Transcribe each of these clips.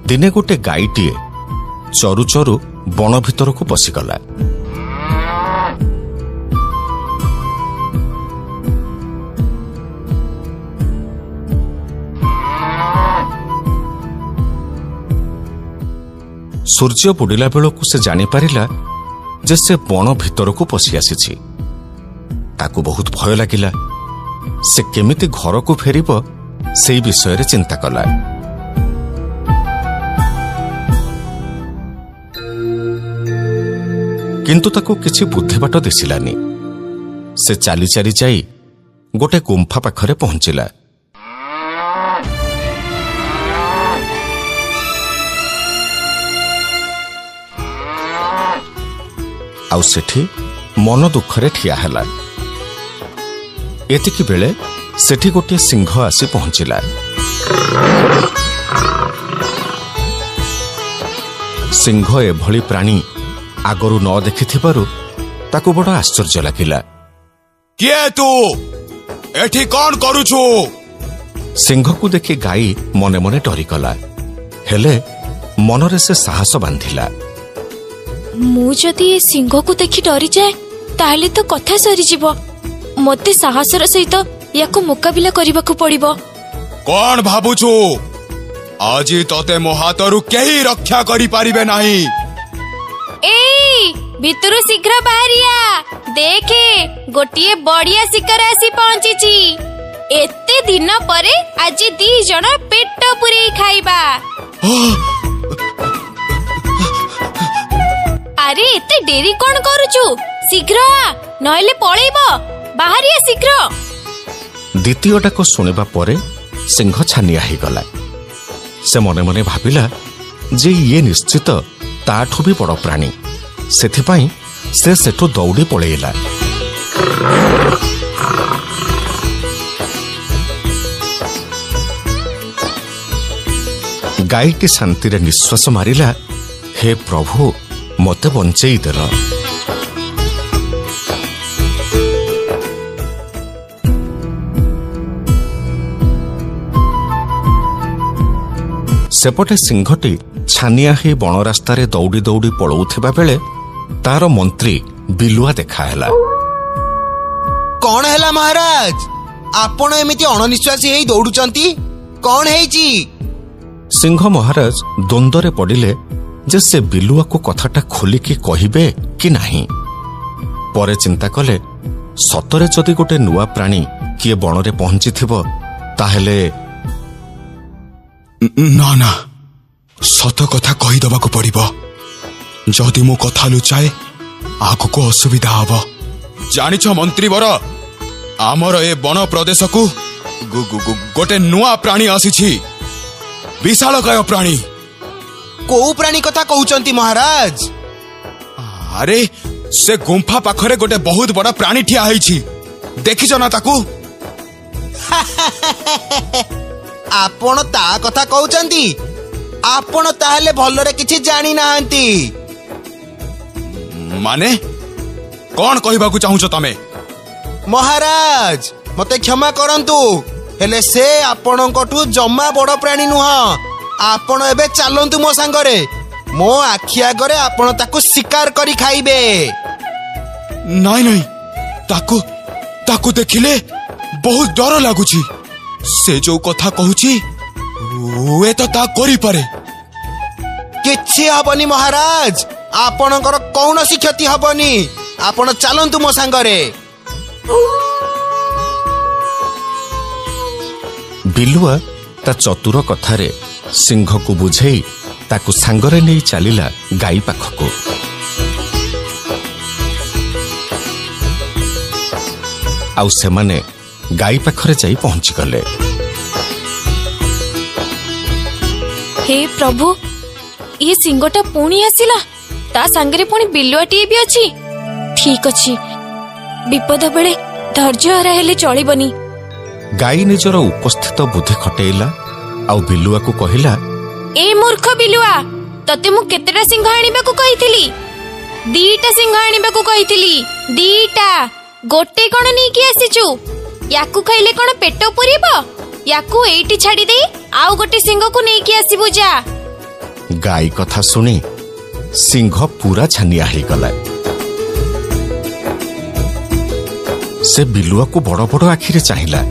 ଦିନେ ଗୋटे ଗାଈଟିଏ ଚରୁ ଚରୁ ବଣ ଭିତରକୁ ପଶିଗଲା। ସୂର୍ଯ୍ୟ ବୁଡ଼ିଲା ବେଳକୁ ସେ ଜାଣିପାରିଲା ଯେ ସେ ବଣ ଭିତରକୁ ପଶି ଆସିଛି। ତାକୁ ବହୁତ ଭୟ ଲାଗିଲା। ସେ କେମିତି ଘରକୁ ଫେରିବ ସେହି ବିଷୟରେ ଚିନ୍ତା କଲା। କିନ୍ତୁ ତାକୁ କିଛି ବୁଦ୍ଧିବାଟ ଦିଶିଲାନି। ସେ ଚାଲି ଚାଲି ଯାଇ ଗୋटे ଗୁମ୍ଫା ପାଖରେ ପହଞ୍ଚିଲା। ଆଉ ସେଠି ମନ ଦୁଃଖରେ ଠିଆ ହେଲା। ଏତିକି ବେଳେ ସେଠି ଗୋଟିଏ ସିଂହ ଆସି ପହଞ୍ଚିଲା। ସିଂହ ଏଭଳି ପ୍ରାଣୀ ଆଗରୁ ନ ଦେଖିଥିବାରୁ ତାକୁ ବଡ଼ ଆଶ୍ଚର୍ଯ୍ୟ ଲାଗିଲା। କିଏ ତୁ? ଏଠି କଣ କରୁଛୁ? ସିଂହକୁ ଦେଖି ଗାଈ ମନେ ମନେ ଡରିଗଲା। ହେଲେ ମନରେ ସେ ସାହସ ବାନ୍ଧିଲା। ମୁଁ ଯଦି ଏ ସିଂହକୁ ଦେଖି ଡରିଯାଏ ତାହେଲେ ତ କଥା ସରିଯିବ। ମୋତେ ସାହସର ସହିତ ୟାକୁ ମୁକାବିଲା କରିବାକୁ ପଡ଼ିବ। କଣ ଭାବୁଛୁ? ଆଜି ତତେ ମୋ ହାତରୁ କେହି ରକ୍ଷା କରିପାରିବେ ନାହିଁ। ଏଇ ଭିତରୁ ଶୀଘ୍ର ବାହାରିଆ। ଦେଖେ ଗୋଟିଏ ବଢିଆ ଶିକାର ଆସି ପହଞ୍ଚିଛି। ଏତେ ଦିନ ପରେ ଆଜି 2 ଜଣ ପେଟ ପୁରେଇ ଖାଇବା। ଆରେ ଏତେ ଡେରି କଣ କରୁଛୁ? ଶୀଘ୍ର ଆ, ନହେଲେ ପଳେଇବ। ବାହାରିଆ ଶୀଘ୍ର। ଦ୍ୱିତୀୟ ଡାକ ଶୁଣିବା ପରେ ସିଂହ ଛାନିଆ ହେଇଗଲା। ସେ ମନେ ମନେ ଭାବିଲା ଯେ ଇଏ ନିଶ୍ଚିତ ତାଠୁ ବି ବଡ଼ ପ୍ରାଣୀ। ସେଥିପାଇଁ ସେ ସେଠୁ ଦୌଡ଼ି ପଳେଇଲା। ଗାଈଟି ଶାନ୍ତିରେ ନିଶ୍ୱାସ ମାରିଲା। ହେ ପ୍ରଭୁ, ମୋତେ ବଞ୍ଚେଇ ଦେଲ। ସେପଟେ ସିଂହଟି ଛାନିଆ ହେଇ ବଣ ରାସ୍ତାରେ ଦୌଡ଼ି ଦୌଡ଼ି ପଳାଉଥିବା ବେଳେ ତାର ମନ୍ତ୍ରୀ ବିଲୁଆ ଦେଖାହେଲା। କଣ ହେଲା ମହାରାଜ? ଆପଣ ଏମିତି ଅଣନିଶ୍ୱାସୀ ହେଇ ଦୌଡୁଛନ୍ତି, କଣ ହେଇଛି? ସିଂହ ମହାରାଜ ଦ୍ୱନ୍ଦ୍ୱରେ ପଡ଼ିଲେ ଯେ ସେ ବିଲୁଆକୁ କଥାଟା ଖୋଲିକି କହିବେ କି ନାହିଁ। ପରେ ଚିନ୍ତା କଲେ ସତରେ ଯଦି ଗୋଟେ ନୂଆ ପ୍ରାଣୀ କିଏ ବଣରେ ପହଞ୍ଚିଥିବ ତାହେଲେ ନା ନା, ସତ କଥା କହିଦେବାକୁ ପଡ଼ିବ। ଯଦି ମୁଁ କଥା ଲୁଚାଏ ଆଗକୁ ଅସୁବିଧା ହବ। ଜାଣିଛ ମନ୍ତ୍ରୀବର, ଆମର ଏ ବଣ ପ୍ରଦେଶକୁ ଗୋଟେ ନୂଆ ପ୍ରାଣୀ ଆସିଛି। ବିଶାଳକାୟ ପ୍ରାଣୀ। କୋଉ ପ୍ରାଣୀ କଥା କହୁଛନ୍ତି ମହାରାଜ? ଆରେ ସେ ଗୁମ୍ଫା ପାଖରେ ଗୋଟେ ବହୁତ ବଡ଼ ପ୍ରାଣୀ ଠିଆ ହେଇଛି। ଦେଖିଛ ନା ତାକୁ? ଆପଣ ତା କଥା କହୁଛନ୍ତି? ଆପଣ ତାହେଲେ ଭଲରେ କିଛି ଜାଣିନାହାନ୍ତି। ମାନେ କଣ କହିବାକୁ ଚାହୁଁଛ ତମେ? ମହାରାଜ, ମତେ କ୍ଷମା କରନ୍ତୁ, ହେଲେ ସେ ଆପଣଙ୍କଠୁ ଜମା ବଡ଼ ପ୍ରାଣୀ ନୁହଁ। ଆପଣ ଏବେ ଚାଲନ୍ତୁ ମୋ ସାଙ୍ଗରେ। ମୋ ଆଖି ଆଗରେ ଆପଣ ତାକୁ ଶିକାର କରି ଖାଇବେ। ନାଇଁ ନାଇଁ, ତାକୁ ଦେଖିଲେ ବହୁତ ଡର ଲାଗୁଛି। ସେ ଯୋଉ କଥା କହୁଛି ହୁଏତ ତା କରିପାରେ। କିଛି ହବନି ମହାରାଜ, ଆପଣଙ୍କର କୌଣସି କ୍ଷତି ହବନି। ଆପଣ ଚାଲନ୍ତୁ ମୋ ସାଙ୍ଗରେ। ବିଲୁଆ ତା ଚତୁର କଥାରେ ସିଂହକୁ ବୁଝେଇ ତାକୁ ସାଙ୍ଗରେ ନେଇ ଚାଲିଲା ଗାଈ ପାଖକୁ। ଆଉ ସେମାନେ ଗାଈ ପାଖରେ ଯାଇ ପହଞ୍ଚିଗଲେ। ହେ ପ୍ରଭୁ, ଏ ସିଂହଟା ପୁଣି ଆସିଲା। ତା ସାଙ୍ଗରେ ପୁଣି ବିଲୁଆଟିଏ ବି ଅଛି। ଠିକ ଅଛି, ବିପଦ ବେଳେ ଧୈର୍ଯ୍ୟ ହରା ହେଲେ ଚଳିବନି। ଗାଈ ନିଜର ଉପସ୍ଥିତ ବୁଦ୍ଧି ଖଟେଇଲା ଆଉ ବିଲୁଆକୁ କହିଲା, ଏ ମୂର୍ଖ ବିଲୁଆ, ତତେ ମୁଁ କେତେଟା ସିଂହ ଆଣିବାକୁ କହିଥିଲି? 2ଟା ସିଂହ ଆଣିବାକୁ କହିଥିଲି। 2ଟା, ଗୋଟେ କଣ ନେଇକି ଆସିଛୁ? ୟାକୁ ଖାଇଲେ କଣ ପେଟ ପୁରିବ? ୟାକୁ ଏଇଠି ଛାଡ଼ି ଦେଇ ଆଉ ଗୋଟେ ସିଂହକୁ ନେଇକି ଆସିବୁ ଯା। ଗାଈ କଥା ଶୁଣି ସିଂହ ପୁରା ଛାନିଆ ହେଇଗଲା। ସେ ବିଲୁଆକୁ ବଡ଼ ବଡ଼ ଆଖିରେ ଚାହିଁଲା।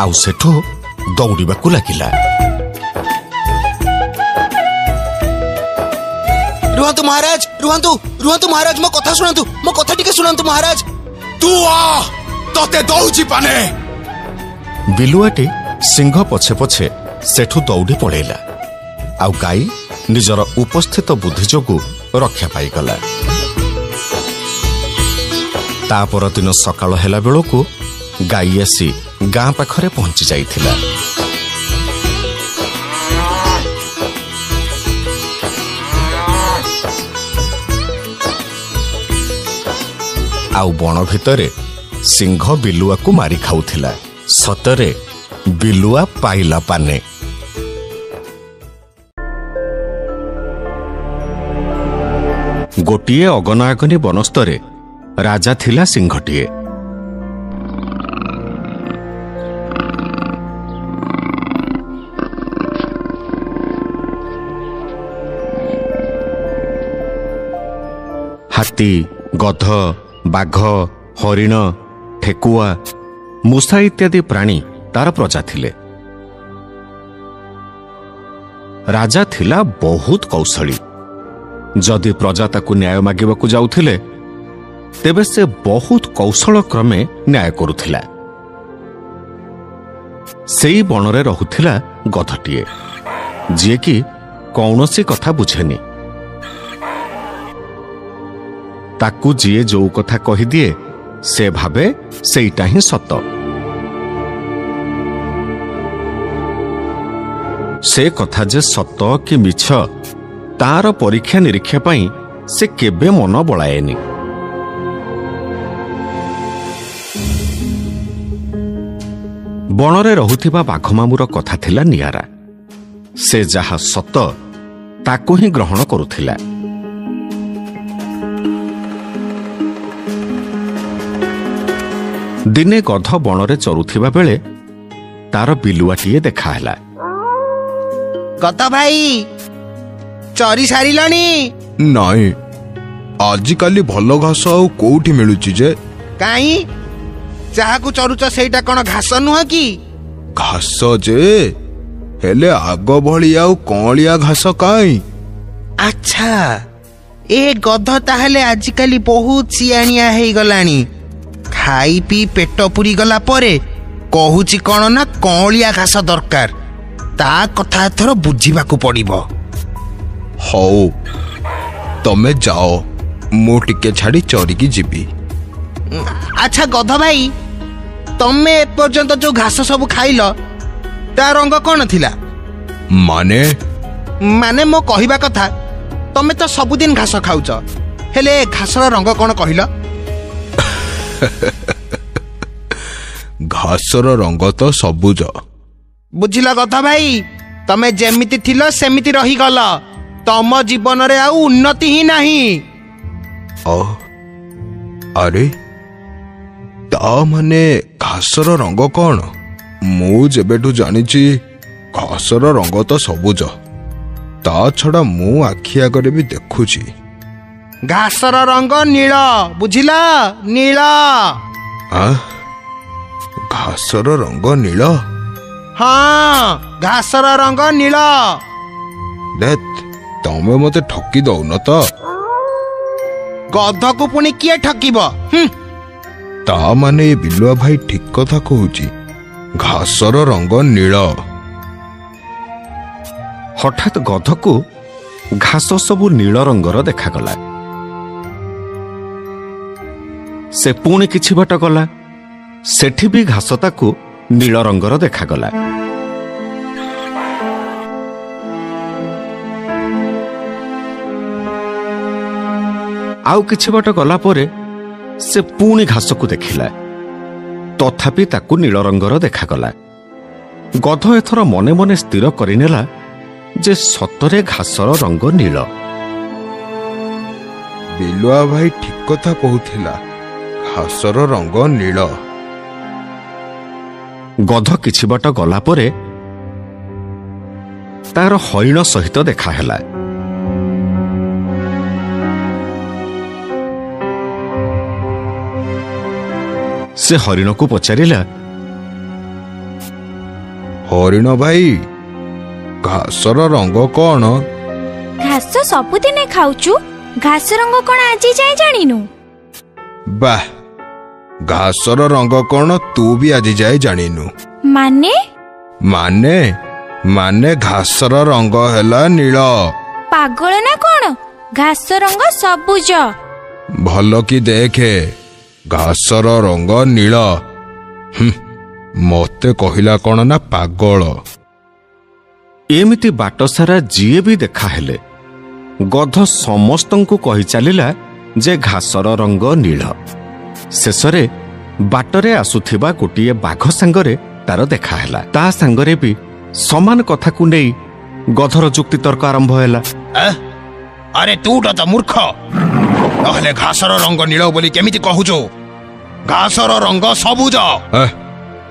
ଆଉ ସେଠୁ ଦୌଡ଼ିବାକୁ ଲାଗିଲା। ରୁହନ୍ତୁ ମହାରାଜ, ରୁହନ୍ତୁ ରୁହନ୍ତୁ ମହାରାଜ, ମୋ କଥା ଶୁଣନ୍ତୁ, ମୋ କଥା ଟିକେ ଶୁଣନ୍ତୁ ମହାରାଜ। ତୁ ଆ, ତତେ ଦଉଛି ପାନେ। ବିଲୁଆଟି ସିଂହ ପଛେ ପଛେ ସେଠୁ ଦୌଡ଼ି ପଳେଇଲା। ଆଉ ଗାଈ ନିଜର ଉପସ୍ଥିତ ବୁଦ୍ଧି ଯୋଗୁଁ ରକ୍ଷା ପାଇଗଲା। ତା ପରଦିନ ସକାଳ ହେଲା ବେଳକୁ ଗାଈ ଆସି ଗାଁ ପାଖରେ ପହଞ୍ଚି ଯାଇଥିଲା। ଆଉ ବଣ ଭିତରେ ସିଂହ ବିଲୁଆକୁ ମାରି ଖାଉଥିଲା। ସତରେ ବିଲୁଆ ପାଇଲା ପାନେ। ଗୋଟିଏ ଅଗନାଅଗନି ବନସ୍ତରେ ରାଜା ଥିଲା ସିଂହଟିଏ। ହାତୀ, ଗଧ, ବାଘ, ହରିଣ, ଠେକୁଆ, ମୂଷା ଇତ୍ୟାଦି ପ୍ରାଣୀ ତାର ପ୍ରଜା ଥିଲେ। ରାଜା ଥିଲା ବହୁତ କୌଶଳୀ। ଯଦି ପ୍ରଜା ତାକୁ ନ୍ୟାୟ ମାଗିବାକୁ ଯାଉଥିଲେ ତେବେ ସେ ବହୁତ କୌଶଳ କ୍ରମେ ନ୍ୟାୟ କରୁଥିଲା। ସେଇ ବଣରେ ରହୁଥିଲା ଗଧଟିଏ, ଯିଏକି କୌଣସି କଥା ବୁଝେନି। ତାକୁ ଯିଏ ଯୋଉ କଥା କହିଦିଏ ସେ ଭାବେ ସେଇଟା ହିଁ ସତ। ସେ କଥା ଯେ ସତ କି ମିଛ ତାର ପରୀକ୍ଷା ନିରୀକ୍ଷା ପାଇଁ ସେ କେବେ ମନ ବଳାଏନି। ବଣରେ ରହୁଥିବା ବାଘମାମୁର କଥା ଥିଲା ନିଆରା। ସେ ଯାହା ସତ ତାକୁ ହିଁ ଗ୍ରହଣ କରୁଥିଲା। ଦିନେ ଗଧ ବଣରେ ଚରୁଥିବା ବେଳେ ତାର ବିଲୁଆଟିଏ ଦେଖାହେଲା। ଗଧ ଭାଇ, ଚରି ସାରିଲଣି? ନାଇଁ, ଆଜିକାଲି ଭଲ ଘାସ ଆଉ କୋଉଠି ମିଳୁଛି ଯେ? କାଇଁ, ଯାହାକୁ ଚରୁଛ ସେଇଟା କଣ ଘାସ ନୁହଁ କି? ଘାସ ଯେ, ହେଲେ ଆଗ ଭଳି ଆଉ କଅଁଳିଆ ଘାସ କାଇଁ? ଆଚ୍ଛା, ଏ ଗଧ ତାହେଲେ ଆଜିକାଲି ବହୁତ ସିଆଣିଆ ହେଇଗଲାଣି। ଖାଇ ପିଇ ପେଟ ପୁରି ଗଲା ପରେ କହୁଛି କଣ ନା କଅଁଳିଆ ଘାସ ଦରକାର। ତା କଥା ଏଥର ବୁଝିବାକୁ ପଡିବ। ହଉ, ତମେ ଯାଅ, ମୁଁ ଟିକେ ଛାଡି ଚରିକି ଯିବି। ଆଚ୍ଛା ଗଧ ଭାଇ, ତମେ ଏପର୍ଯ୍ୟନ୍ତ ଯୋଉ ଘାସ ସବୁ ଖାଇଲ ତା ରଙ୍ଗ କଣ ଥିଲା? ମାନେ ମୋ କହିବା କଥା, ତମେ ତ ସବୁଦିନ ଘାସ ଖାଉଛ, ହେଲେ ଘାସର ରଙ୍ଗ କଣ କହିଲ? ଘାସର ରଙ୍ଗ ତ ସବୁଜ। ବୁଝିଲ ଗଧ ଭାଇ, ତମେ ଯେମିତି ଥିଲ ସେମିତି ରହିଗଲ। ତମ ଜୀବନରେ ଆଉ ଉନ୍ନତି ହିଁ ନାହିଁ। ଆରେ, ତା ମାନେ ଘାସର ରଙ୍ଗ କଣ? ମୁଁ ଯେବେଠୁ ଜାଣିଛି ଘାସର ରଙ୍ଗ ତ ସବୁଜ। ତା ଛଡା ମୁଁ ଆଖି ଆଗରେ ବି ଦେଖୁଛି ଘାସର ରଙ୍ଗ ନୀଳ। ବୁଝିଲ? ନୀଳ। ଘାସର ରଙ୍ଗ ନୀଳ? ହଁ, ଘାସର ରଙ୍ଗ ନୀଳ। ତମେ ମତେ ଠକି ଦଉନ ତ? ଗଧକୁ ପୁଣି କିଏ ଠକିବ? ତା ମାନେ ଏ ବିଲୁଆ ଭାଇ ଠିକ କଥା କହୁଛି, ଘାସର ରଙ୍ଗ ନୀଳ। ହଠାତ୍ ଗଧକୁ ଘାସ ସବୁ ନୀଳ ରଙ୍ଗର ଦେଖାଗଲା। ସେ ପୁଣି କିଛି ବାଟ ଗଲା, ସେଠି ବି ଘାସ ତାକୁ ନୀଳ ରଙ୍ଗର ଦେଖାଗଲା। ଆଉ କିଛି ବାଟ ଗଲା ପରେ ସେ ପୁଣି ଘାସକୁ ଦେଖିଲା, ତଥାପି ତାକୁ ନୀଳ ରଙ୍ଗର ଦେଖାଗଲା। ଗଧ ଏଥର ମନେ ମନେ ସ୍ଥିର କରିନେଲା ଯେ ସତରେ ଘାସର ରଙ୍ଗ ନୀଳ। ବିଲୁଆ ଭାଇ ଠିକ କଥା କହୁଥିଲା, ଘାସର ରଙ୍ଗ ନୀଳ। ଗଧ କିଛି ବାଟ ଗଲା ପରେ ତାର ହରିଣ ସହିତ ଦେଖା ହେଲା। ସେ ହରିଣକୁ ପଚାରିଲା, ହରିଣ ଭାଇ, ଘାସର ରଙ୍ଗ କଣ? ଘାସ ସବୁଦିନେ ଖାଉଛୁ, ଘାସ ରଙ୍ଗ କଣ ଆଜି ଯାଏ ଜାଣିନୁ? ବାଃ, ଘାସର ରଙ୍ଗ କଣ ତୁ ବି ଆଜି ଯାଏ ଜାଣିନୁ? ମାନେ ମାନେ ଘାସର ରଙ୍ଗ ହେଲା ନୀଳ। ପାଗଳ ନା କଣ? ଘାସ ରଙ୍ଗ ସବୁଜ। ଭଲ କି ଦେଖେ, ଘାସର ରଙ୍ଗ ନୀଳ। ମତେ କହିଲା କଣ ନା ପାଗଳ। ଏମିତି ବାଟ ସାରା ଯିଏ ବି ଦେଖାହେଲେ ଗଧ ସମସ୍ତଙ୍କୁ କହି ଚାଲିଲା ଯେ ଘାସର ରଙ୍ଗ ନୀଳ। ଶେଷରେ ବାଟରେ ଆସୁଥିବା ଗୋଟିଏ ବାଘ ସାଙ୍ଗରେ ତାର ଦେଖାହେଲା। ତା ସାଙ୍ଗରେ ବି ସମାନ କଥାକୁ ନେଇ ଗଧର ଯୁକ୍ତିତର୍କ ଆରମ୍ଭ ହେଲା। ଆରେ ତୁ ତ ମୂର୍ଖ, ନହେଲେ ଘାସର ରଙ୍ଗ ନୀଳ ବୋଲି କେମିତି କହୁଛୁ? ଘାସର ରଙ୍ଗ ସବୁଜ।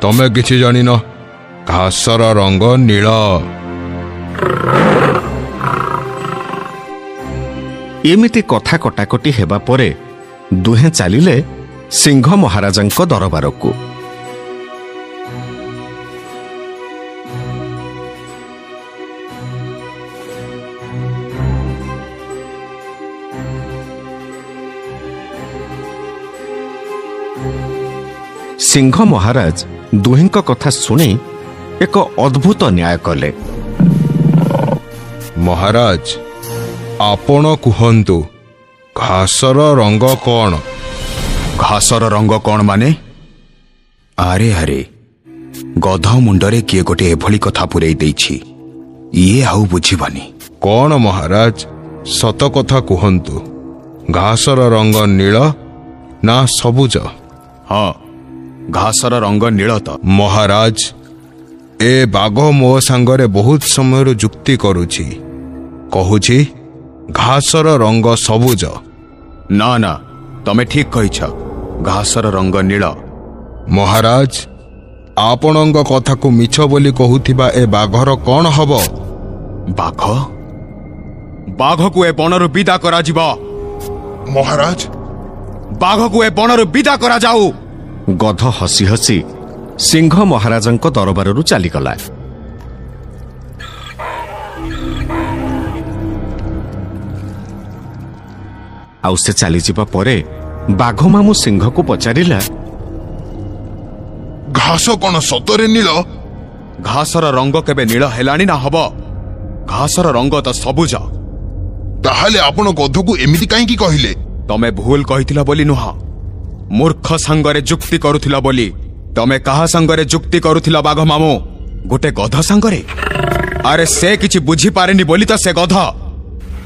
ତମେ କିଛି ଜାଣିନ, ଘାସର ରଙ୍ଗ ନୀଳ। ଏମିତି କଥା କଟାକଟି ହେବା ପରେ ଦୁହେଁ ଚାଲିଲେ ସିଂହ ମହାରାଜାଙ୍କ ଦରବାରକୁ। ସିଂହ ମହାରାଜ ଦୁହିଁଙ୍କ କଥା ଶୁଣି ଏକ ଅଦ୍ଭୁତ ନ୍ୟାୟ କଲେ। ମହାରାଜ, ଆପଣ କୁହନ୍ତୁ, ଘାସର ରଙ୍ଗ କଣ? ଘାସର ରଙ୍ଗ କଣ ମାନେ? ଆରେ ଗଧ ମୁଣ୍ଡରେ କିଏ ଗୋଟେ ଏଭଳି କଥା ପୂରେଇ ଦେଇଛି, ଇଏ ଆଉ ବୁଝିବନି। କଣ ମହାରାଜ, ସତ କଥା କୁହନ୍ତୁ, ଘାସର ରଙ୍ଗ ନୀଳ ନା ସବୁଜ? ହଁ, ଘାସର ରଙ୍ଗ ନୀଳ ତ। ମହାରାଜ, ଏ ବାଘ ମୋ ସାଙ୍ଗରେ ବହୁତ ସମୟରୁ ଯୁକ୍ତି କରୁଛି, କହୁଛି ଘାସର ରଙ୍ଗ ସବୁଜ। ନା, ତମେ ଠିକ କହିଛ, ଘାସର ରଙ୍ଗ ନୀଳ। ମହାରାଜ, ଆପଣଙ୍କ କଥାକୁ ମିଛ ବୋଲି କହୁଥିବା ଏ ବାଘର କଣ ହବ? ବାଘକୁ ଏ ବଣରୁ ବିଦା କରାଯିବ। ମହାରାଜ, ବାଘକୁ ଏ ବଣରୁ ବିଦା କରାଯାଉ। ଗଧ ହସି ହସି ସିଂହ ମହାରାଜଙ୍କ ଦରବାରରୁ ଚାଲିଗଲା। ଆଉ ସେ ଚାଲିଯିବା ପରେ ବାଘ ମାମୁଁ ସିଂହକୁ ପଚାରିଲା, ଘାସ କଣ ସତରେ ନୀଳ? ଘାସର ରଙ୍ଗ କେବେ ନୀଳ ହେଲାଣି ନା ହବ? ଘାସର ରଙ୍ଗ ତ ସବୁଜ। ତାହେଲେ ଆପଣ ଗଧକୁ ଏମିତି କାହିଁକି କହିଲେ? ତମେ ଭୁଲ କହିଥିଲ ବୋଲି ନୁହଁ, ମୂର୍ଖ ସାଙ୍ଗରେ ଯୁକ୍ତି କରୁଥିଲ ବୋଲି। ତମେ କାହା ସାଙ୍ଗରେ ଯୁକ୍ତି କରୁଥିଲ ବାଘ ମାମୁଁ? ଗୋଟେ ଗଧ ସାଙ୍ଗରେ? ଆରେ ସେ କିଛି ବୁଝିପାରେନି ବୋଲି ତ ସେ ଗଧ।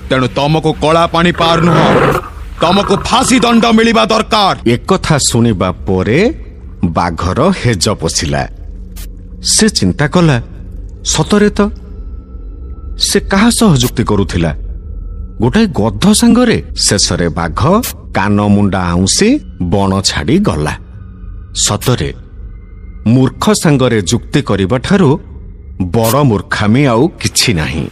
ତେଣୁ ତମକୁ କଳା ପାଣି ପାର ନୁହଁ, ତମକୁ ଫାଶୀ ଦଣ୍ଡ ମିଳିବା ଦରକାର। ଏକଥା ଶୁଣିବା ପରେ ବାଘର ହେଜ ପଶିଲା। ସେ ଚିନ୍ତା କଲା, ସତରେ ତ ସେ କାହା ସହ ଯୁକ୍ତି କରୁଥିଲା? ଗୋଟାଏ ଗଧ ସାଙ୍ଗରେ। ଶେଷରେ ବାଘ କାନ ମୁଣ୍ଡା ଆଉଁସି ବଣ ଛାଡି ଗଲା। ସତରେ ମୂର୍ଖ ସାଙ୍ଗରେ ଯୁକ୍ତି କରିବା ଠାରୁ ବଡ଼ ମୂର୍ଖାମି ଆଉ କିଛି ନାହିଁ।